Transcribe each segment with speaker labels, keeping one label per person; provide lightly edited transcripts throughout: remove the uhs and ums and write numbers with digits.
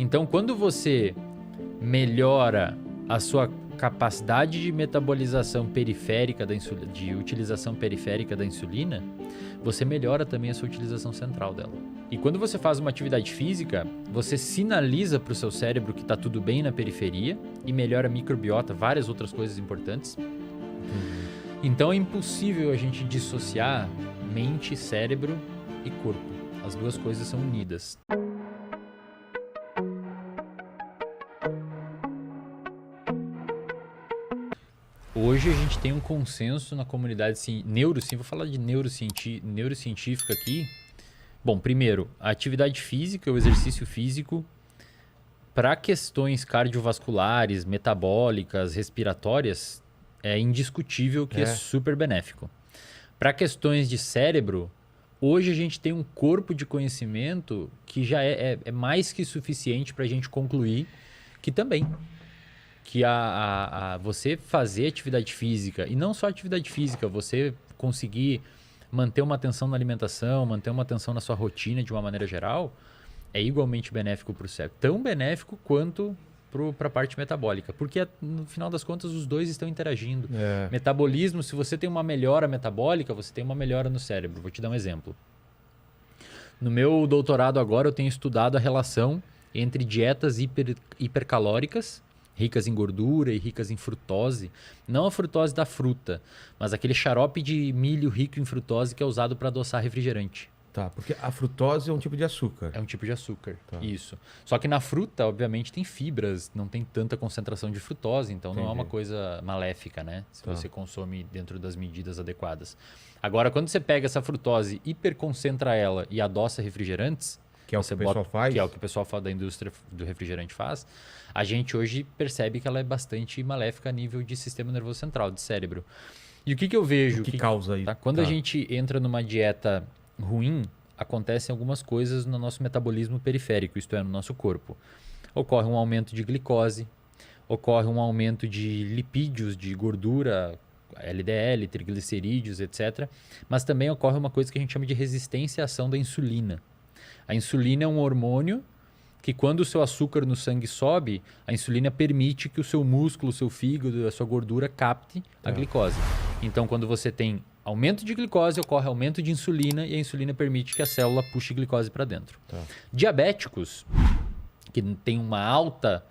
Speaker 1: Então, quando você melhora a sua capacidade de metabolização periférica da insulina, de utilização periférica da insulina, você melhora também a sua utilização central dela. E quando você faz uma atividade física, você sinaliza para o seu cérebro que está tudo bem na periferia e melhora a microbiota, várias outras coisas importantes. Então é impossível a gente dissociar mente, cérebro e corpo. As duas coisas são unidas. Hoje a gente tem um consenso na comunidade vou falar de neurocientífica aqui. Bom, primeiro, a atividade física, o exercício físico, para questões cardiovasculares, metabólicas, respiratórias, é indiscutível que é super benéfico. Para questões de cérebro, hoje a gente tem um corpo de conhecimento que já é mais que suficiente para a gente concluir que também... que você fazer atividade física, e não só atividade física, você conseguir manter uma atenção na alimentação, manter uma atenção na sua rotina de uma maneira geral, é igualmente benéfico para o cérebro. Tão benéfico quanto para a parte metabólica, porque no final das contas os dois estão interagindo. Metabolismo, se você tem uma melhora metabólica, você tem uma melhora no cérebro. Vou te dar um exemplo. No meu doutorado agora eu tenho estudado a relação entre dietas hipercalóricas, ricas em gordura e ricas em frutose, não a frutose da fruta, mas aquele xarope de milho rico em frutose que é usado para adoçar refrigerante.
Speaker 2: Tá, porque a frutose é um tipo de açúcar.
Speaker 1: É um tipo de açúcar, isso. Só que na fruta, obviamente, tem fibras, não tem tanta concentração de frutose, então não é uma coisa maléfica, né? Se você consome dentro das medidas adequadas. Agora, quando você pega essa frutose, hiperconcentra ela e adoça refrigerantes,
Speaker 2: que é o que o pessoal faz?
Speaker 1: Que é o que o pessoal da indústria do refrigerante faz. A gente hoje percebe que ela é bastante maléfica a nível de sistema nervoso central, de cérebro. E o que eu vejo?
Speaker 2: O que causa isso?
Speaker 1: Tá? Quando a gente entra numa dieta ruim, acontecem algumas coisas no nosso metabolismo periférico, isto é, no nosso corpo. Ocorre um aumento de glicose, ocorre um aumento de lipídios, de gordura, LDL, triglicerídeos, etc. Mas também ocorre uma coisa que a gente chama de resistência à ação da insulina. A insulina é um hormônio que quando o seu açúcar no sangue sobe, a insulina permite que o seu músculo, o seu fígado, a sua gordura capte a glicose. Então, quando você tem aumento de glicose, ocorre aumento de insulina e a insulina permite que a célula puxe glicose para dentro. Diabéticos, que têm uma alta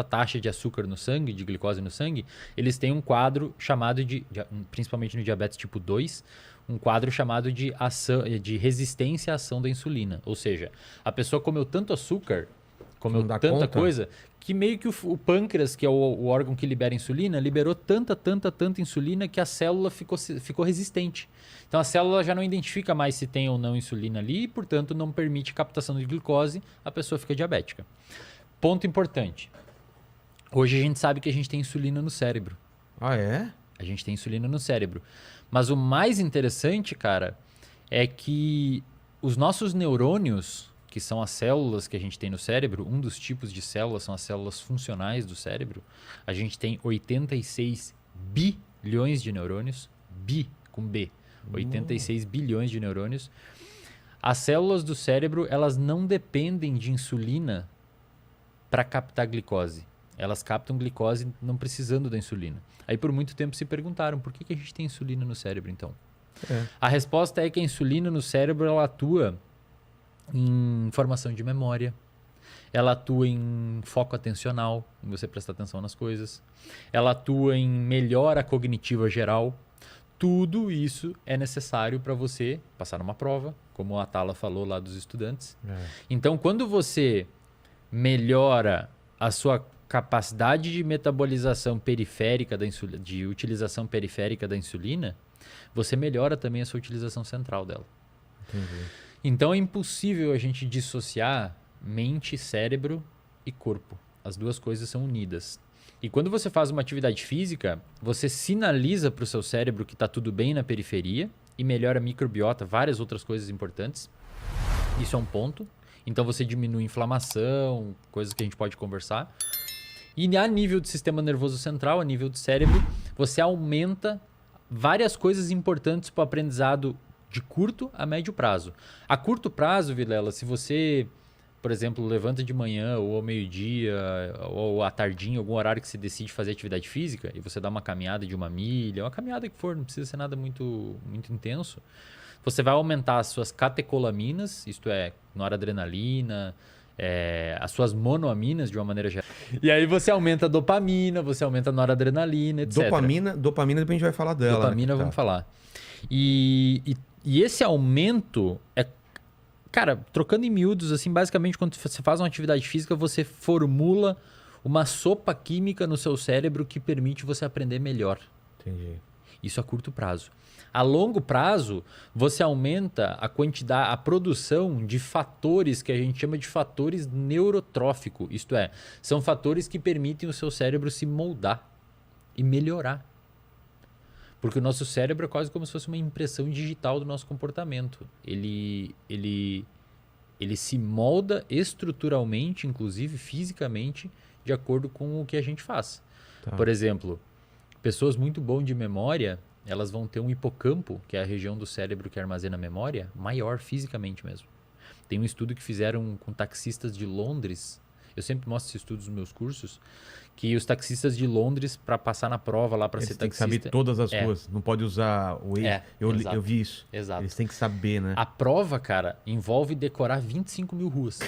Speaker 1: taxa de açúcar no sangue, de glicose no sangue, eles têm um quadro chamado principalmente no diabetes tipo 2, um quadro chamado de resistência à ação da insulina. Ou seja, a pessoa comeu tanto açúcar, comeu tanta coisa, que meio que o pâncreas, que é o órgão que libera insulina, liberou tanta insulina que a célula ficou resistente. Então a célula já não identifica mais se tem ou não insulina ali e, portanto, não permite captação de glicose, a pessoa fica diabética. Ponto importante. Hoje a gente sabe que a gente tem insulina no cérebro.
Speaker 2: Ah, é?
Speaker 1: A gente tem insulina no cérebro. Mas o mais interessante, cara, é que os nossos neurônios, que são as células que a gente tem no cérebro, um dos tipos de células são as células funcionais do cérebro. A gente tem 86 bilhões de neurônios, com B, 86 bilhões de neurônios. As células do cérebro, elas não dependem de insulina para captar glicose. Elas captam glicose não precisando da insulina. Aí por muito tempo se perguntaram por que a gente tem insulina no cérebro então? A resposta é que a insulina no cérebro ela atua em formação de memória, ela atua em foco atencional, em você prestar atenção nas coisas, ela atua em melhora cognitiva geral. Tudo isso é necessário para você passar numa prova, como a Tala falou lá dos estudantes. Então quando você melhora a sua capacidade de metabolização periférica da insulina, de utilização periférica da insulina, você melhora também a sua utilização central dela. Então é impossível a gente dissociar mente, cérebro e corpo. As duas coisas são unidas. E quando você faz uma atividade física, você sinaliza para o seu cérebro que está tudo bem na periferia e melhora a microbiota, várias outras coisas importantes. Isso é um ponto. Então você diminui inflamação, coisas que a gente pode conversar. E a nível do sistema nervoso central, a nível do cérebro, você aumenta várias coisas importantes para o aprendizado de curto a médio prazo. A curto prazo, Vilela, se você por exemplo, levanta de manhã ou ao meio-dia ou à tardinha, algum horário que você decide fazer atividade física e você dá uma caminhada de 1 milha, uma caminhada que for, não precisa ser nada muito, muito intenso, você vai aumentar as suas catecolaminas, isto é, noradrenalina, as suas monoaminas de uma maneira geral. E aí você aumenta a dopamina, você aumenta a noradrenalina, etc.
Speaker 2: Dopamina depois a gente vai falar dela.
Speaker 1: Dopamina, vamos falar. E esse aumento cara, trocando em miúdos, assim, basicamente quando você faz uma atividade física, você formula uma sopa química no seu cérebro que permite você aprender melhor.
Speaker 2: Entendi.
Speaker 1: Isso a curto prazo. A longo prazo, você aumenta a quantidade, a produção de fatores que a gente chama de fatores neurotróficos. Isto é, são fatores que permitem o seu cérebro se moldar e melhorar. Porque o nosso cérebro é quase como se fosse uma impressão digital do nosso comportamento. Ele se molda estruturalmente, inclusive fisicamente, de acordo com o que a gente faz.
Speaker 2: Tá.
Speaker 1: Por exemplo, pessoas muito boas de memória, elas vão ter um hipocampo, que é a região do cérebro que armazena a memória, maior fisicamente mesmo. Tem um estudo que fizeram com taxistas de Londres. Eu sempre mostro esses estudos nos meus cursos, que os taxistas de Londres, para passar na prova lá para ser taxista...
Speaker 2: Eles têm que saber todas as ruas, não pode usar o Waze. Eu vi isso.
Speaker 1: Exato.
Speaker 2: Eles têm que saber, né?
Speaker 1: A prova, cara, envolve decorar 25 mil ruas.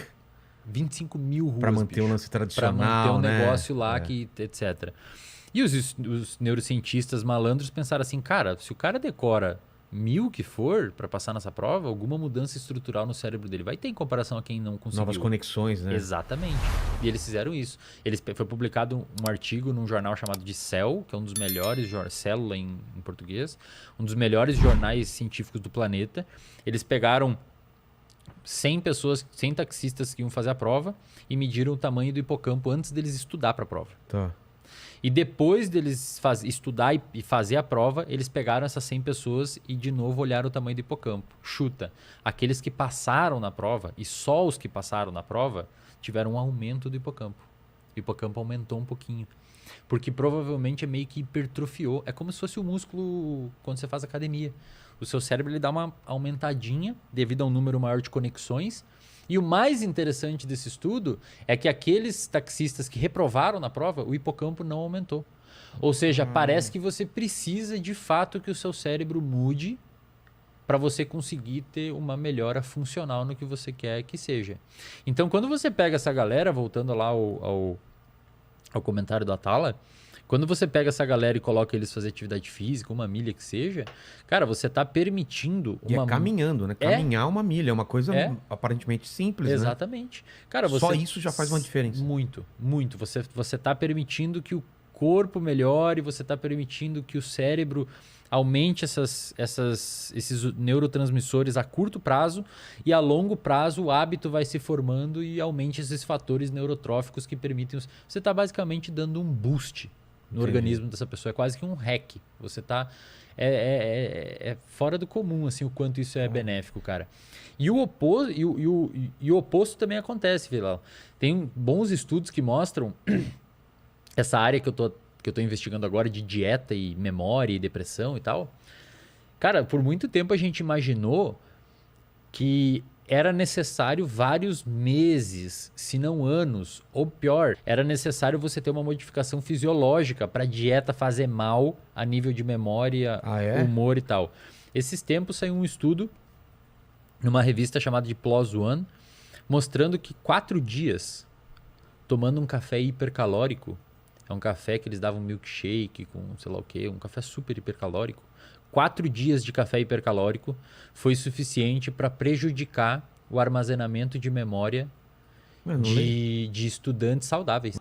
Speaker 1: 25 mil ruas,
Speaker 2: para manter o lance tradicional,
Speaker 1: para manter um
Speaker 2: né?
Speaker 1: negócio lá, etc. E os neurocientistas malandros pensaram assim, cara, se o cara decora 1000 que for para passar nessa prova, alguma mudança estrutural no cérebro dele vai ter em comparação a quem não conseguiu.
Speaker 2: Novas conexões, né?
Speaker 1: Exatamente. E eles fizeram isso. Foi publicado um artigo num jornal chamado de Cell, que é um dos melhores, Célula em português, um dos melhores jornais científicos do planeta. Eles pegaram 100 pessoas, 100 taxistas que iam fazer a prova e mediram o tamanho do hipocampo antes deles estudar para a prova.
Speaker 2: Tá.
Speaker 1: E depois deles estudar e fazer a prova, eles pegaram essas 100 pessoas e de novo olharam o tamanho do hipocampo. Chuta, aqueles que passaram na prova, e só os que passaram na prova, tiveram um aumento do hipocampo. O hipocampo aumentou um pouquinho. Porque provavelmente é meio que hipertrofiou. É como se fosse o músculo quando você faz academia. O seu cérebro ele dá uma aumentadinha devido a um número maior de conexões. E o mais interessante desse estudo é que aqueles taxistas que reprovaram na prova, o hipocampo não aumentou. Ou seja, parece que você precisa de fato que o seu cérebro mude para você conseguir ter uma melhora funcional no que você quer que seja. Então, quando você pega essa galera, voltando lá ao comentário do Atala, quando você pega essa galera e coloca eles fazer atividade física, 1 milha que seja, cara, você está permitindo...
Speaker 2: E é caminhando, né? Caminhar 1 milha é uma coisa aparentemente simples,
Speaker 1: exatamente. Cara,
Speaker 2: só isso já faz uma diferença.
Speaker 1: Muito, muito. Você está permitindo que o corpo melhore, você está permitindo que o cérebro aumente esses neurotransmissores a curto prazo e a longo prazo o hábito vai se formando e aumente esses fatores neurotróficos que permitem... Você está basicamente dando um boost no organismo dessa pessoa. É quase que um hack. Você tá... É fora do comum, assim, o quanto isso é benéfico, cara. E o oposto também acontece, Vilela. Tem bons estudos que mostram essa área que eu tô investigando agora de dieta e memória e depressão e tal. Cara, por muito tempo a gente imaginou que era necessário vários meses, se não anos, ou pior, era necessário você ter uma modificação fisiológica para a dieta fazer mal a nível de memória, humor e tal. Esses tempos saiu um estudo numa revista chamada de PLOS ONE, mostrando que 4 dias tomando um café hipercalórico, é um café que eles davam milkshake com sei lá o quê, um café super hipercalórico, 4 dias de café hipercalórico foi suficiente para prejudicar o armazenamento de memória de estudantes saudáveis.